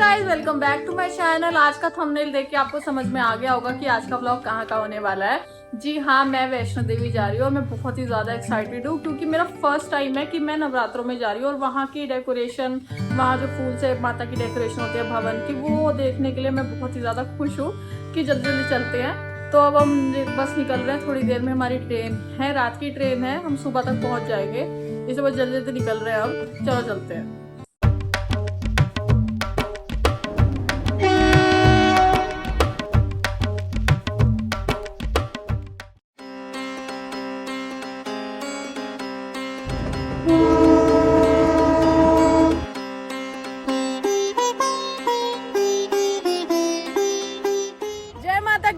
Guys, welcome back to my channel. आज का thumbnail देख के आपको समझ में आ गया होगा कि आज का व्लॉग कहाँ का होने वाला है। जी हाँ, मैं वैष्णो देवी जा रही हूँ और मैं बहुत ही ज्यादा एक्साइटेड हूँ क्योंकि मेरा फर्स्ट टाइम है कि मैं नवरात्रों में जा रही हूँ और वहाँ की डेकोरेशन, वहाँ जो फूल से माता की डेकोरेशन होती है भवन की, वो देखने के लिए मैं बहुत ही ज्यादा खुश हूँ कि जल्दी जल्दी चलते हैं। तो अब हम बस निकल रहे हैं, थोड़ी देर में हमारी ट्रेन है, रात की ट्रेन है, हम सुबह तक पहुँच जाएंगे। इस बस जल्दी जल्दी निकल रहे हैं, अब चलो चलते हैं।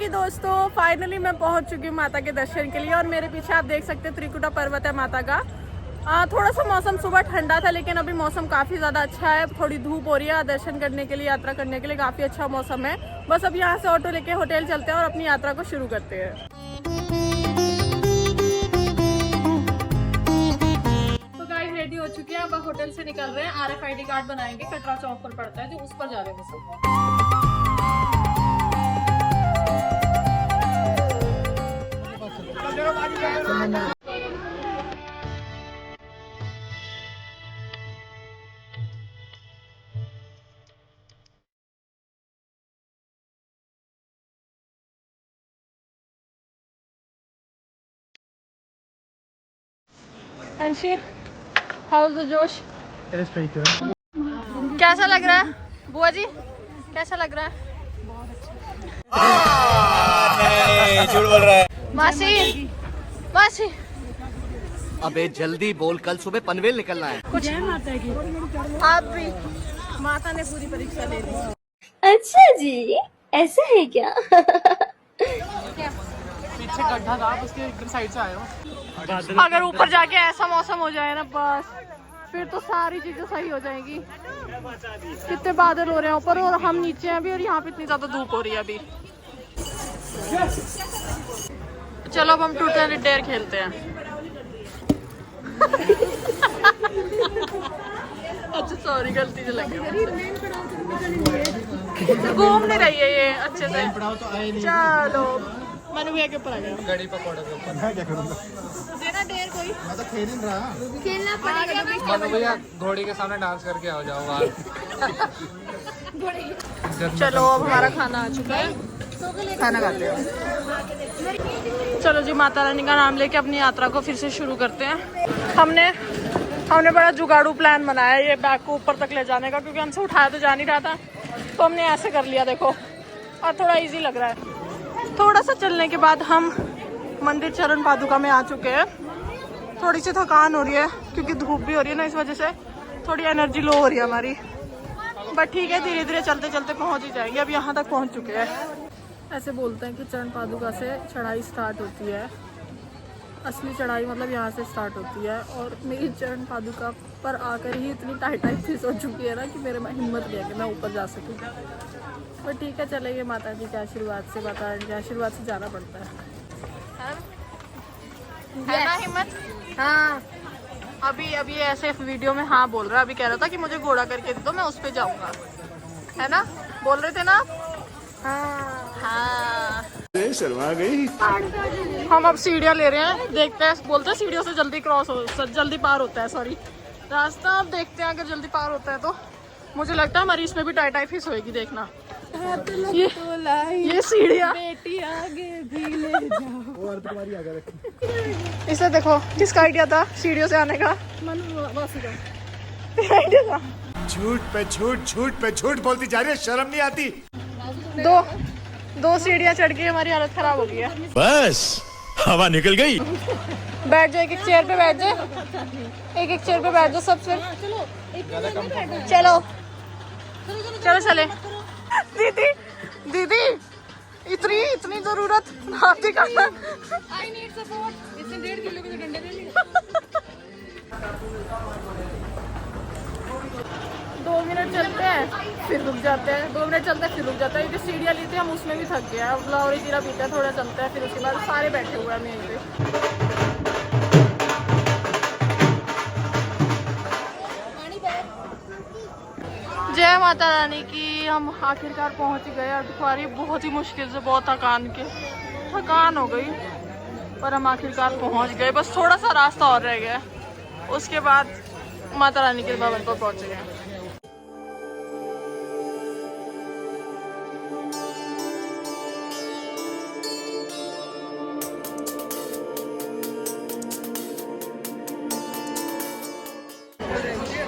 दोस्तों, फाइनली मैं पहुंच चुकी हूँ माता के दर्शन के लिए और मेरे पीछे आप देख सकते हैं त्रिकुटा पर्वत है माता का। थोड़ा सा मौसम सुबह ठंडा था लेकिन अभी मौसम काफ़ी ज़्यादा अच्छा है, थोड़ी धूप हो रही है। दर्शन करने के लिए, यात्रा करने के लिए काफ़ी अच्छा मौसम है। बस अब यहाँ से ऑटो लेके होटल चलते हैं और अपनी यात्रा को शुरू करते हैं। तो गाइस रेडी हो चुके हैं, अब होटल से निकल रहे हैं। RFID कार्ड बनाएंगे, कटरा चौक पर पड़ता है जो, उस पर जा रहे हैं सब। अंशी, हाउ इज द जोश? It is pretty good. कैसा लग रहा है बुआ जी, कैसा लग रहा है? नहीं, झूठ बोल रहा है। मासी, मासी, अबे जल्दी बोल, कल सुबह पनवेल निकलना है। कुछ माता की आप भी, माता ने पूरी परीक्षा ले ली। अच्छा जी, ऐसा है क्या? पीछे गड्ढा था, आप उसके एकदम साइड से आए हो। अगर ऊपर जाके ऐसा मौसम हो जाए ना, बस फिर तो सारी चीजें सही हो जाएंगी। कितने बादल हो रहे हैं ऊपर और हम नीचे हैं अभी, और यहाँ पे इतनी ज्यादा धूप हो रही है अभी। चलो अब हम ट्रूथ एंड डेयर खेलते हैं। अच्छा सॉरी, गलती से लगी। घूम नहीं रही है ये अच्छे से। चलो मनु भैया के ऊपर आ गया। कड़ी पकौड़े के ऊपर मैं क्या करूँगा? देना डेयर कोई। मैं तो खेल ही नहीं रहा। खेलना पड़ेगा। मनु भैया घोड़ी के सामने डांस करके आ जाओ बाहर। चलो अब हमारा खाना आ चुका है, खाना खाते हैं। चलो जी, माता रानी का नाम लेके अपनी यात्रा को फिर से शुरू करते हैं। हमने बड़ा जुगाड़ू प्लान बनाया ये बैग को ऊपर तक ले जाने का, क्योंकि हमसे उठाया तो जा नहीं रहा था, तो हमने ऐसे कर लिया देखो, और थोड़ा इजी लग रहा है। थोड़ा सा चलने के बाद हम मंदिर चरण पादुका में आ चुके हैं। थोड़ी सी थकान हो रही है क्योंकि धूप भी हो रही है ना, इस वजह से थोड़ी एनर्जी लो हो रही है हमारी, बट ठीक है, धीरे धीरे चलते चलते पहुंच ही जाएंगे। अब यहाँ तक पहुंच चुके हैं। ऐसे बोलते हैं कि चरण पादुका से चढ़ाई स्टार्ट होती है, असली चढ़ाई मतलब यहाँ से स्टार्ट होती है। और मेरी चरण पादुका पर आकर ही इतनी टाइट फिस हो चुकी है ना कि मेरे में हिम्मत नहीं है कि मैं ऊपर जा सकूँ, पर ठीक है, चलेंगे माता जी के आशीर्वाद से। माता रानी के आशीर्वाद से जाना पड़ता है ना हिम्मत? हाँ, अभी ऐसे वीडियो में हाँ बोल रहा है, अभी कह रहा था कि मुझे घोड़ा करके दे दो, मैं उस पे जाऊंगा, है ना? बोल रहे थे ना? हाँ। शर्मा गई। हम अब सीढ़ियाँ ले रहे हैं, देखते हैं, बोलते हैं सीढ़ियों से जल्दी पार होता है, सॉरी रास्ता। अब देखते हैं अगर जल्दी पार होता है तो मुझे लगता है हमारी इसमें भी टाइट फिस होएगी, देखना। ये सीढ़ियाँ बेटी आगे भी ले जाओ। तुम्हारी आगे रखी। इसे देखो, किसका आइडिया था सीढ़ियों से आने का? आइडिया था। झूठ पे झूठ, झूठ पे झूठ बोलती जा रही है, शर्म नहीं आती। दो सीढ़ियाँ चढ़ के हमारी हालत खराब हो गई है। बस हवा निकल गई। बैठ जाओ, एक चेयर पे बैठ जाओ, एक चेयर पे बैठ जाओ सब। चलो चलो चले। दीदी दीदी, इतनी जरूरत आप दिखाना। I need support। इसने 1.5 किलो के डंडे ले लिए। 2 मिनट चलते हैं फिर रुक जाते हैं, 2 मिनट चलते हैं फिर रुक जाते हैं। ये जो सीढ़ियाँ ली थी हम उसमें भी थक गए। अब लाहौरी जीरा पीते हैं, थोड़ा चलते हैं, फिर उसके बाद सारे बैठे हुए हैं यहीं पे। जय जय माता रानी की। हम आखिरकार पहुंच गए। अर्धकुंवारी बहुत ही मुश्किल से, बहुत थकान हो गई, पर हम आखिरकार पहुंच गए। बस थोड़ा सा रास्ता और रह गया, उसके बाद माता रानी के भवन पर पहुंच गए।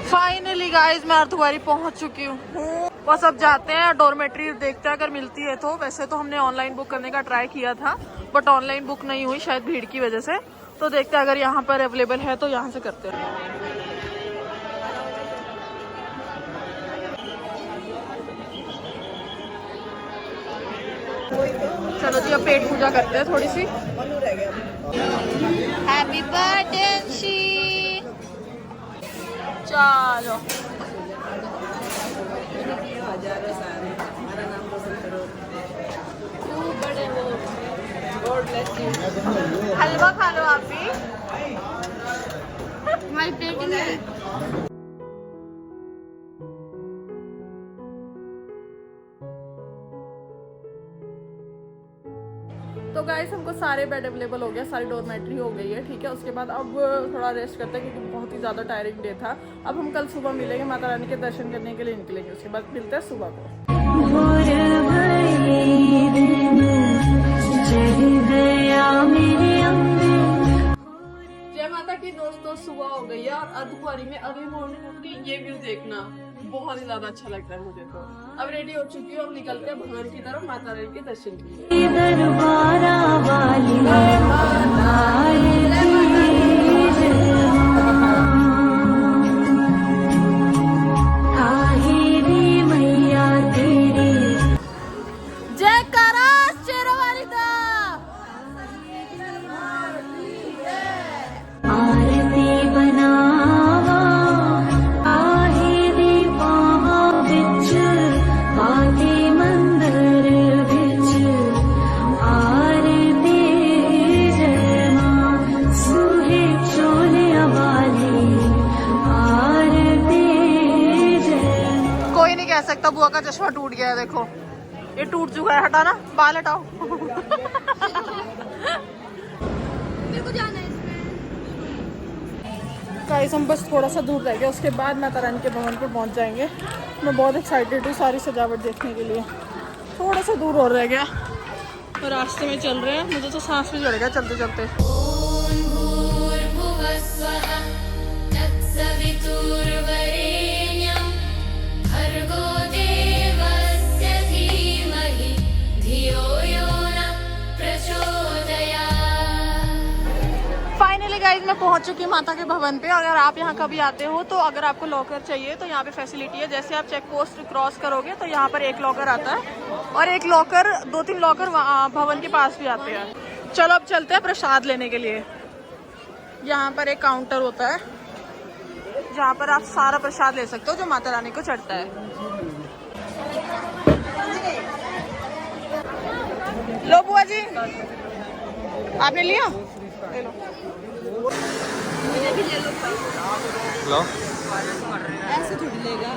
फाइनली गाइज मैं अर्धकुंवारी पहुंच चुकी हूँ। बस अब जाते हैं डॉर्मेट्री देखते हैं, अगर मिलती है तो। वैसे तो हमने ऑनलाइन बुक करने का ट्राई किया था, बट ऑनलाइन बुक नहीं हुई, शायद भीड़ की वजह से। तो देखते हैं अगर यहाँ पर अवेलेबल है तो यहाँ से करते हैं। चलो जी अब पेट पूजा करते हैं थोड़ी सी। Happy birthday she. चलो हलवा खा लो आप भी। हमारी प्लेटिंग है। तो गाइस हमको सारे बेड अवेलेबल हो गया, सारी डॉर्मेट्री हो गई है, ठीक है। उसके बाद अब थोड़ा रेस्ट करते हैं क्योंकि बहुत ही ज़्यादा टायरिंग डे था। अब हम कल सुबह मिलेंगे, माता रानी के दर्शन करने के लिए निकलेंगे। उसके बाद मिलते हैं सुबह को। जय माता की दोस्तों, सुबह हो गई है और अर्धकुंवारी में अर्ली मॉर्निंग की ये व्यू देखना बहुत ही ज्यादा अच्छा लगता है मुझे। तो अब रेडी हो चुकी हूँ, अब निकलते हैं भगवान की तरफ माता रानी के दर्शन के लिए। जय करा शेरवाली दा। आरती बनावा आहे दीपावा विच आके मंदिर विच आरती जय मां सुहे चोलिया वाली आरती जय। कोई नहीं कह सकता बुआ का चश्मा टूट गया है, देखो ये टूट चुका है। हटाना, बाल हटाओ। गाइस हम बस थोड़ा सा दूर रह गए, उसके बाद माता रानी के भवन पर पहुंच जाएंगे। मैं बहुत एक्साइटेड हूँ सारी सजावट देखने के लिए। थोड़ा सा दूर और रह गया और रास्ते में चल रहे हैं, मुझे तो सांस भी चढ़ गया चलते चलते। फाइनली गाइज मैं पहुंच चुकी हूँ माता के भवन पे। अगर आप यहाँ कभी आते हो तो अगर आपको लॉकर चाहिए तो यहाँ पे फैसिलिटी है। जैसे आप चेक पोस्ट क्रॉस करोगे तो यहाँ पर एक लॉकर आता है और एक लॉकर, 2-3 लॉकर भवन के पास भी आते हैं। चलो अब चलते हैं प्रसाद लेने के लिए। यहाँ पर एक काउंटर होता है जहाँ पर आप सारा प्रसाद ले सकते हो जो माता रानी को चढ़ता है। लो बुआ जी, आपने लिया? ले लो। लो ऐसे थोड़ी लेगा।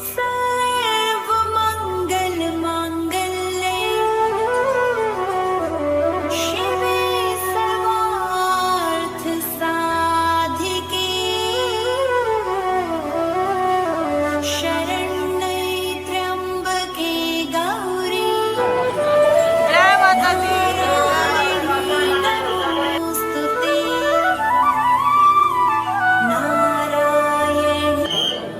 सर्व मंगल मांगल्ये शिवे सर्वार्थ साधिके शरण्ये त्र्यंबके गौरी जय माता दी।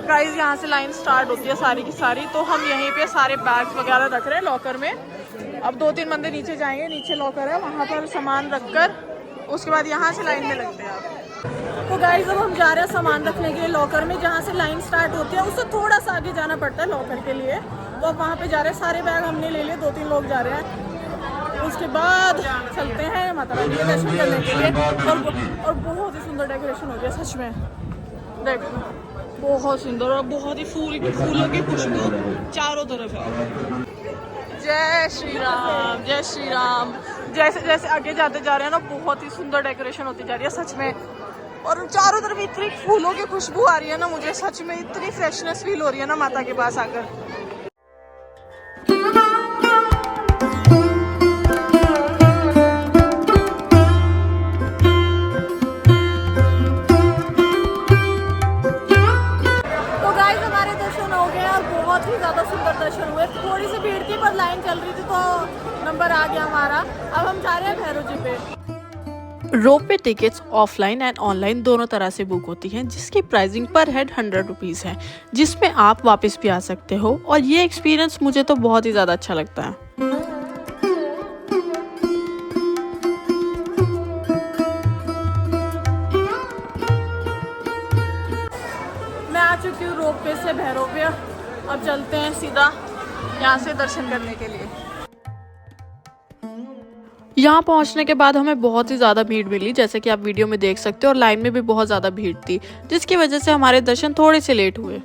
गाइस यहाँ से लाइन स्टार्ट होती है सारी की सारी, तो हम यहीं पे सारे बैग्स वगैरह रख रहे हैं लॉकर में। अब 2-3 बंदे नीचे जाएंगे, नीचे लॉकर है वहाँ पर सामान रखकर उसके बाद यहाँ से लाइन में लगते हैं आप। तो गाइस अब हम जा रहे हैं सामान रखने के लिए लॉकर में, जहाँ से लाइन स्टार्ट होती है उससे थोड़ा सा आगे जाना पड़ता है लॉकर के लिए। तो अब वहाँ पे जा रहे हैं, सारे बैग हमने ले लिए, 2-3 लोग जा रहे हैं। उसके बाद चलते हैं माता रानी के दर्शन करने के लिए। और बहुत ही सुंदर डेकोरेशन हो गया सच में, देखो बहुत सुंदर और बहुत ही फूलों की खुशबू चारों तरफ है। जय श्री राम, जय श्री राम। जैसे जैसे आगे जाते जा रहे हैं ना बहुत ही सुंदर डेकोरेशन होती जा रही है सच में। और चारों तरफ इतनी फूलों की खुशबू आ रही है ना, मुझे सच में इतनी फ्रेशनेस फील हो रही है ना माता के पास आकर। तो गाइस हमारे दर्शन हो गए और बहुत ही ज़्यादा सुंदर दर्शन हुए। थोड़ी सी भीड़ थी पर लाइन चल रही थी तो नंबर आ गया हमारा। अब हम जा रहे हैं भैरव जी पे। रोप पे टिकट्स ऑफलाइन एंड ऑनलाइन दोनों तरह से बुक होती हैं, जिसकी प्राइसिंग पर हेड 100 रुपीज़ है, जिसमें आप वापस भी आ सकते हो। और ये एक्सपीरियंस मुझे तो बहुत ही ज़्यादा अच्छा लगता है। मैं आ चुकी हूँ रोप पे से भैरव पे। अब चलते हैं सीधा यहाँ से दर्शन करने के लिए। यहाँ पहुँचने के बाद हमें बहुत ही ज़्यादा भीड़ मिली, जैसे कि आप वीडियो में देख सकते हो, और लाइन में भी बहुत ज़्यादा भीड़ थी, जिसकी वजह से हमारे दर्शन थोड़े से लेट हुए।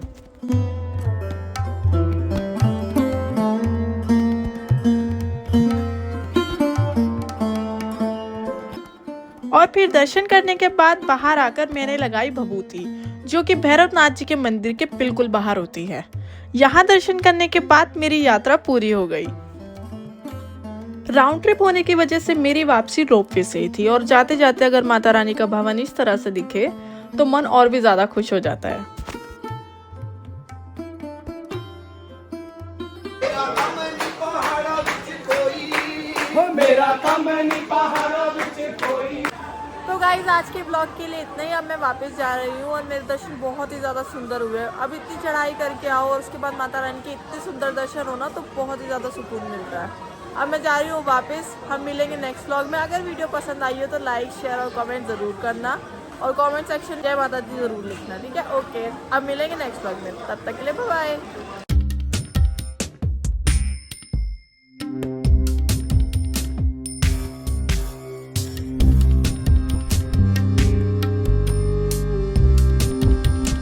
और फिर दर्शन करने के बाद बाहर आकर मैंने लगाई भभूति, जो कि भैरवनाथ जी के मंदिर के बिल्कुल बाहर होती है। यहाँ दर्शन करने के बाद मेरी यात्रा पूरी हो गई। राउंड ट्रिप होने की वजह से मेरी वापसी रोपवे से ही थी, और जाते जाते अगर माता रानी का भवन इस तरह से दिखे तो मन और भी ज्यादा खुश हो जाता है। तो गाइज आज के ब्लॉग के लिए इतना ही। अब मैं वापस जा रही हूँ और मेरे दर्शन बहुत ही ज़्यादा सुंदर हुए। अब इतनी चढ़ाई करके आओ और उसके बाद माता रानी के इतने सुंदर दर्शन हो ना, तो बहुत ही ज़्यादा सुकून मिलता है। अब मैं जा रही हूँ वापस। हम मिलेंगे नेक्स्ट व्लॉग में। अगर वीडियो पसंद आई हो तो लाइक शेयर और कमेंट ज़रूर करना, और कमेंट सेक्शन जय माता दी ज़रूर लिखना, ठीक है? ओके, अब मिलेंगे नेक्स्ट व्लॉग में। तब तक के लिए बाय बाय।